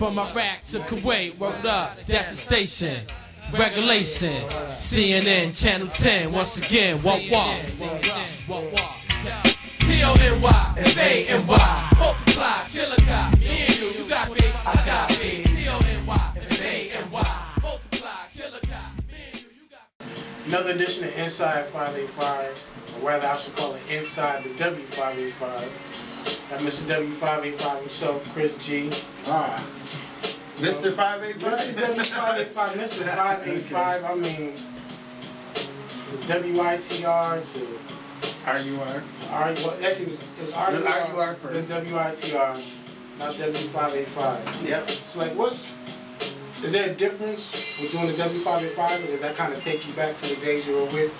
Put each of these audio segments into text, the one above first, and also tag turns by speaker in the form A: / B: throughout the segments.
A: From Iraq to Kuwait, word up, that's the station. Regulation, CNN, Channel 10, once again, walk. T-O-N-Y, F-A-N-Y, multiply, killer cop, me and you got me, I got me. T-O-N-Y, F-A-N-Y, multiply, killer cop, me and you got me.
B: Another edition of Inside 585, or rather I should call it Inside the W585. Got Mr. W585 himself, Chris G.
C: Mr. 585?
B: Mr. W585, Mr. 585, I mean, from WITR to
C: RUR.
B: well, actually, it was RUR
C: first.
B: Then WITR, not W585.
C: Yep.
B: So, like, is there a difference with doing the W585, or does that kind of take you back to the days you were with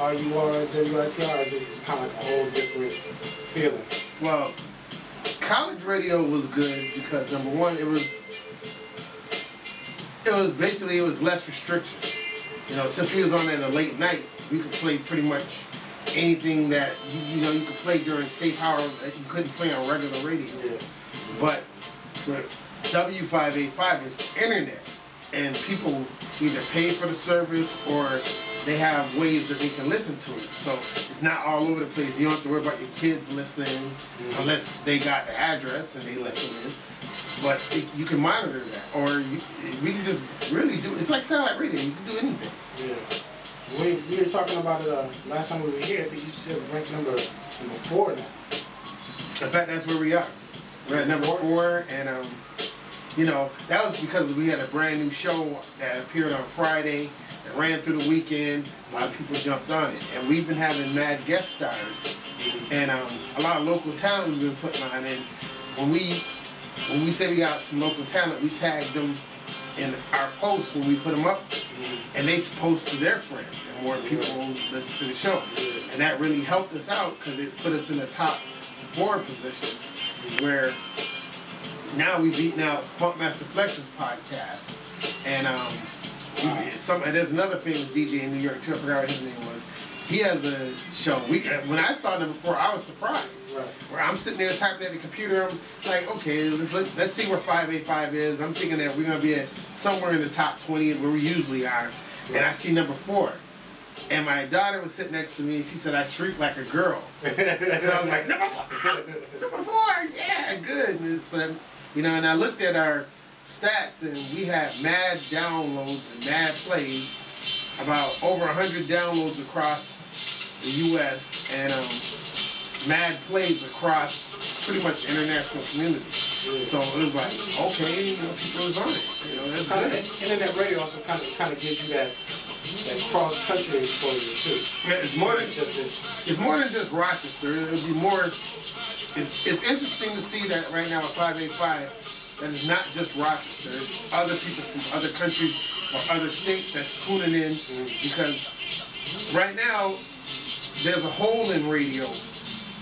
B: RUR and WITR, or is it kind of like a whole different feeling?
C: Well, college radio was good because, number one, it was less restrictions. You know, since we was on at a late night, we could play pretty much anything that you could play during safe hour that you couldn't play on regular radio.
B: Yeah.
C: But W585 is internet, and people either pay for the service or they have ways that they can listen to it. So it's not all over the place. You don't have to worry about your kids listening unless they got the address and they listen in. But you can monitor that, or we can just really do. It's like satellite radio. You can do anything.
B: Yeah. We were talking about it last time we were here. I think you said ranked number 4 now.
C: In fact, that's where we are. We're at number 4, and that was because we had a brand new show that appeared on Friday that ran through the weekend. A lot of people jumped on it, and we've been having mad guest stars, and a lot of local talent we've been putting on. And when we say we got some local talent, we tag them in our posts when we put them up, and they post to their friends, and more people listen to the show. And that really helped us out because it put us in the top 4 position, where now we've beaten out Funkmaster Flex's podcast. And there's another famous DJ in New York too, I forgot what his name was. He has a show. When I saw them before, I was surprised.
B: Right.
C: Where I'm sitting there typing at the computer, I'm like, okay, let's see where 585 is. I'm thinking that we're going to be somewhere in the top 20 where we usually are. Right. And I see number 4. And my daughter was sitting next to me, and she said, I shriek like a girl. And I was like, number 4, yeah, good. And so, and I looked at our stats, and we had mad downloads and mad plays, about over 100 downloads across the U.S., and mad plays across pretty much the international community. Yeah. So it was like, okay, people was on it. That's good.
B: Internet radio also kind of gives you that cross-country exposure too.
C: Yeah, it's more than just Rochester. It'll be more. It's interesting to see that right now at 585. That it's not just Rochester. It's other people from other countries or other states that's tuning in, because right now there's a hole in radio.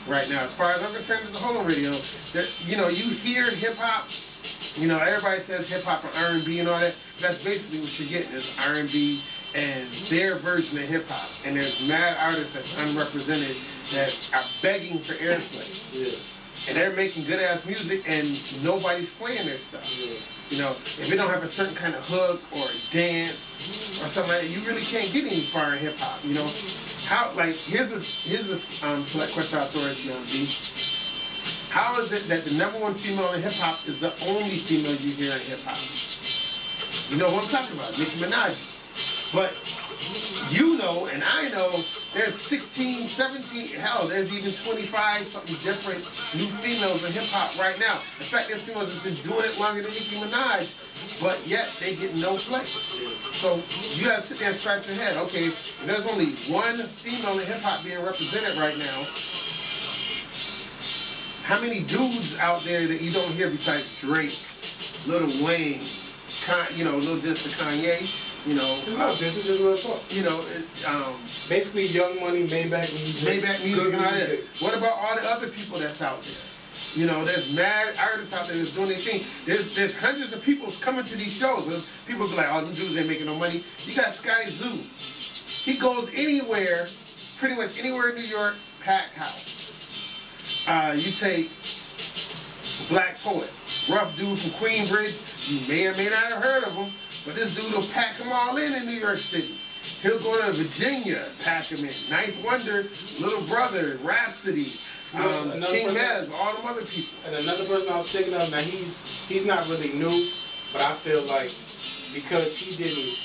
C: Right now, as far as I'm concerned, there's a hole in radio. You hear hip hop. Everybody says hip hop and R&B and all that. That's basically what you're getting is R&B and their version of hip hop. And there's mad artists that's unrepresented that are begging for airplay.
B: Yeah.
C: And they're making good ass music, and nobody's playing their stuff. Yeah. If it don't have a certain kind of hook or dance or something like that, you really can't get any far in hip hop. Here's a select question I'll throw at you, B. How is it that the #1 female in hip hop is the only female you hear in hip hop? You know what I'm talking about, Nicki Minaj. But and I know there's 16, 17, hell, there's even 25 something different new females in hip hop right now. In fact, there's females that's been doing it longer than Nicki Minaj, but yet they get no play. So you gotta sit there and scratch your head. Okay, if there's only one female in hip hop being represented right now, how many dudes out there that you don't hear besides Drake, Lil Wayne, Lil Diss to Kanye?
B: This is just real talk. Basically, Young Money, Maybach music.
C: Maybach music and all that. What about all the other people that's out there? There's mad artists out there that's doing their thing. There's hundreds of people coming to these shows. People be like, oh, them dudes ain't making no money. You got Sky Zoo. He goes anywhere, pretty much anywhere in New York, packed house. You take Black Poet, rough dude from Queensbridge, You may or may not have heard of him, but this dude will pack them all in New York City. He'll go to Virginia, pack him in. Ninth Wonder, Little Brother, Rhapsody, King Mez, all them other people.
B: And another person I was thinking of, now he's not really new, but I feel like because he didn't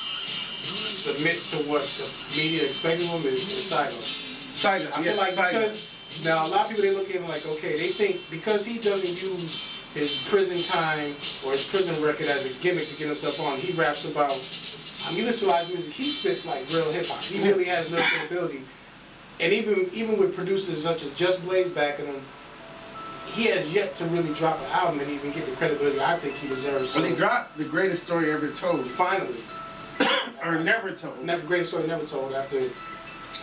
B: submit to what the media expected of him is Saigo.
C: Saigo,
B: I feel like because now a lot of people, they look at him like, okay, they think because he doesn't use his prison time or his prison record as a gimmick to get himself on, he raps about, I mean, listen to a lot of music, he spits like real hip hop. He really has no credibility. And even with producers such as Just Blaze backing him, he has yet to really drop an album and even get the credibility I think he deserves.
C: Well, he dropped The Greatest Story Ever Told.
B: Finally.
C: Or Never Told.
B: Greatest Story Never Told after.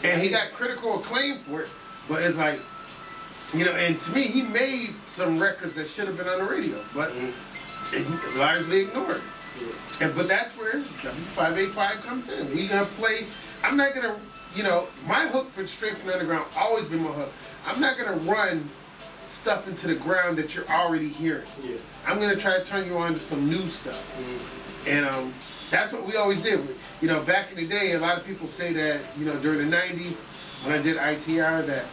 C: And he got critical acclaim for it, but it's like, you know, and to me, he made some records that should have been on the radio, but largely ignored. Yeah. But that's where W585 comes in. We're going to play, I'm not going to, you know, my hook for Straight from the Underground always been my hook. I'm not going to run stuff into the ground that you're already hearing. Yeah. I'm going to try to turn you on to some new stuff. And that's what we always did. You know, back in the day, a lot of people say that, you know, during the 90s, when I did ITR, that,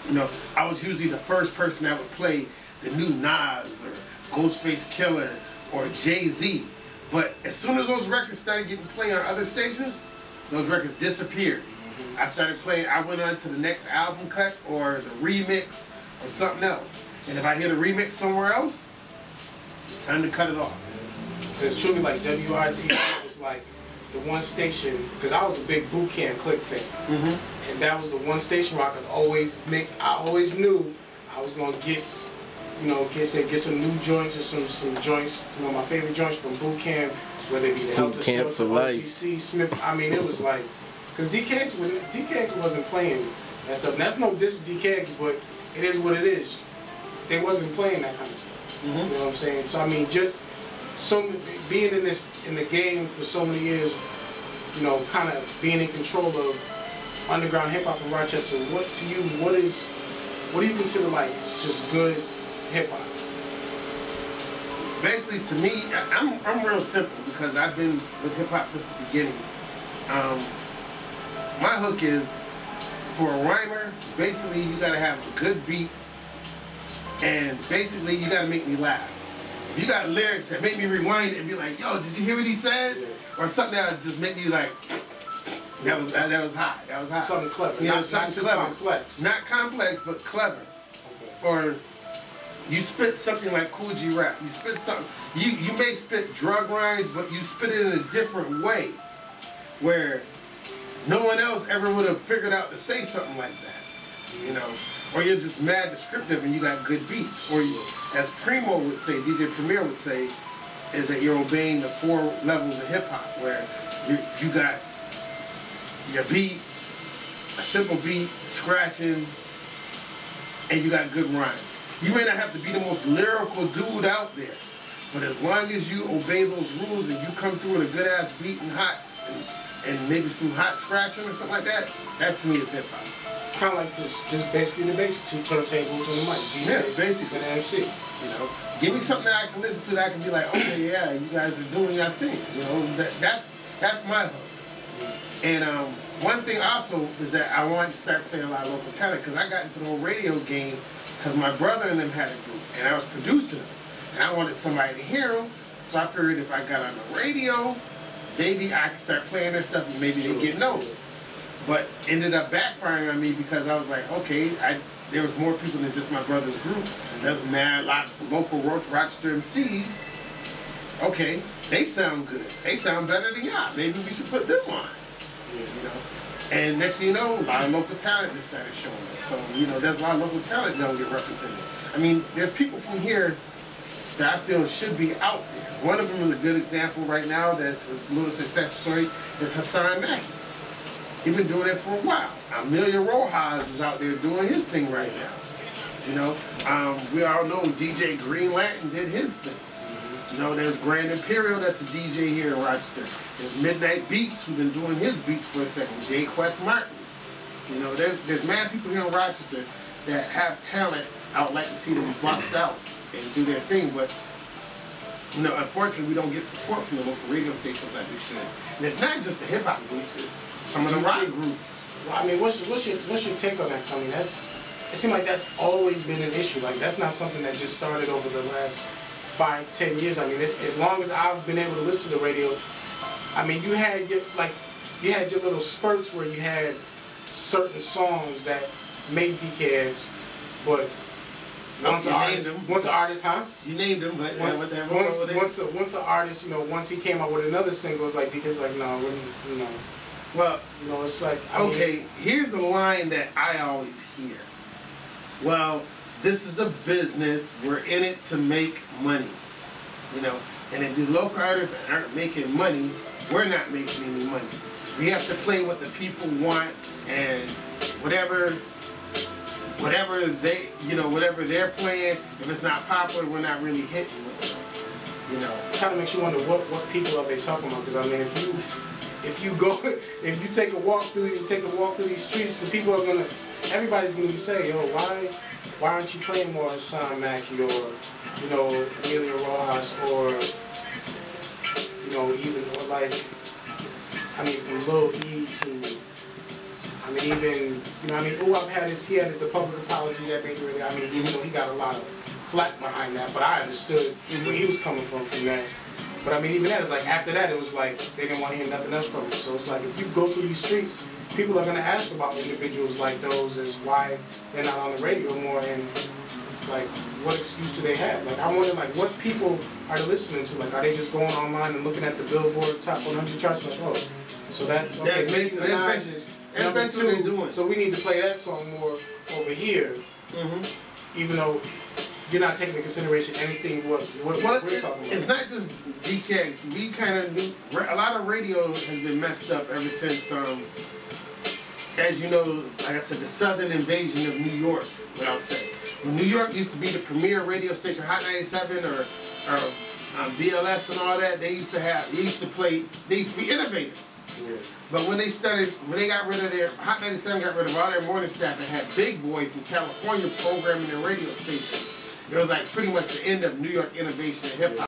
C: you know, I was usually the first person that would play the new Nas or Ghostface Killer or Jay-Z. But as soon as those records started getting played on other stations, those records disappeared. I started playing, I went on to the next album cut or the remix or something else. And if I hear the remix somewhere else, time to cut it off.
B: It's truly like WITR was like the one station, because I was a big Boot Camp Click fan. And that was the one station where I could always I always knew I was going to get, you know, get some new joints or some joints, you know, my favorite joints from Boot Camp, whether it be the Helter Skelter, OGC, Smith. I mean, it was like, because DKX wasn't playing that stuff. And that's no diss to DKX, but it is what it is. They wasn't playing that kind of stuff. You know what I'm saying? So I mean, just being in the game for so many years, you know, kind of being in control of underground hip hop in Rochester. What do you consider like just good hip hop?
C: Basically, to me, I'm real simple because I've been with hip hop since the beginning. My hook is, for a rhymer, basically you gotta have a good beat, and basically you gotta make me laugh. If you got lyrics that make me rewind it and be like, yo, did you hear what he said? Yeah. Or something that would just make me like, that was hot. That was hot.
B: Something clever.
C: You know,
B: not
C: something
B: too
C: clever.
B: Complex.
C: Not complex, but clever. Okay. Or you spit something like Kool G Rap. You spit something. You may spit drug rhymes, but you spit it in a different way, where no one else ever would have figured out to say something like that. You know. Or you're just mad descriptive and you got good beats. Or you, as Primo would say, DJ Premier would say, is that you're obeying the 4 levels of hip hop, where you got your beat, a simple beat, scratching, and you got good rhyme. You may not have to be the most lyrical dude out there, but as long as you obey those rules and you come through with a good ass beat and hot, and maybe some hot scratching or something like that, that to me is hip hop.
B: Kind of like just basically the basic 2 turntables and the mic. DJ,
C: yeah, basically.
B: And MC.
C: You know, give me something that I can listen to that I can be like, okay, yeah, you guys are doing your thing. You know, that's my hook. And one thing also is that I wanted to start playing a lot of local talent because I got into the whole radio game because my brother and them had a group and I was producing them. And I wanted somebody to hear them, so I figured if I got on the radio, maybe I could start playing their stuff and maybe they get known. But ended up backfiring on me because I was like, okay, there was more people than just my brother's group. There's mad lot of local Rochester MCs. Okay, they sound good. They sound better than y'all. Maybe we should put them on. You know. And next thing you know, a lot of local talent just started showing up. So, you know, there's a lot of local talent that don't get represented. I mean, there's people from here that I feel should be out there. One of them is a good example right now that's a little success story is Hassan Mackey. He's been doing it for a while. Amelia Rojas is out there doing his thing right now. You know, we all know DJ Green Lantern did his thing. You know, there's Grand Imperial, that's a DJ here in Rochester. There's Midnight Beats, who's been doing his beats for a second. J. Quest Martin. You know, there's mad people here in Rochester that have talent. I would like to see them bust out and do their thing, but you know, unfortunately, we don't get support from the local radio stations like we should. And it's not just the hip hop groups; it's some of the rock groups.
B: Well, I mean, what's your take on that, Tony? It seems like that's always been an issue. Like that's not something that just started over the last 5, 10 years. I mean, it's as long as I've been able to listen to the radio. I mean, you had your little spurts where you had certain songs that made DKX, but once an artist, huh?
C: You named them, but
B: once an artist, you know, once he came out with another single, it's like DK's like, no, you know.
C: Well,
B: you know, it's like
C: okay. Here's the line that I always hear. Well, this is a business. We're in it to make money. You know, and if the local artists aren't making money, we're not making any money. We have to play what the people want, and whatever they, you know, whatever they're playing, if it's not popular, we're not really hitting with it. You know,
B: it kind of makes you wonder what people are they talking about? Because I mean, if you take a walk through these streets, the people are gonna, everybody's gonna be saying, yo, why aren't you playing more Sean Mackey or, you know, Emilio Rojas or, you know, even or like, I mean, from Lil E to, I mean, even, you know, I mean, he had the public apology that made really, I mean, even though he got a lot of flack behind that, but I understood where he was coming from that. But I mean, even that, it's like, after that, it was like, they didn't want to hear nothing else from him. So it's like, if you go through these streets, people are going to ask about individuals like those as why they're not on the radio more, and it's like, what excuse do they have? Like, I wonder, like, what people are they listening to? Like, are they just going online and looking at the Billboard Top 100 charts, like, oh, so that's, okay, Nicki Minaj is number 2, so we need to play that song more over here, even though you're not taking into consideration anything what we're talking about.
C: It's not just DKX. We kind of knew, a lot of radio has been messed up ever since, as you know, like I said, the southern invasion of New York, what I'll say. When New York used to be the premier radio station, Hot 97 or BLS and all that, they used to be innovators. Yeah. But when they got rid of Hot 97 got rid of all their morning staff and had Big Boy from California programming their radio station. It was like pretty much the end of New York innovation and hip hop.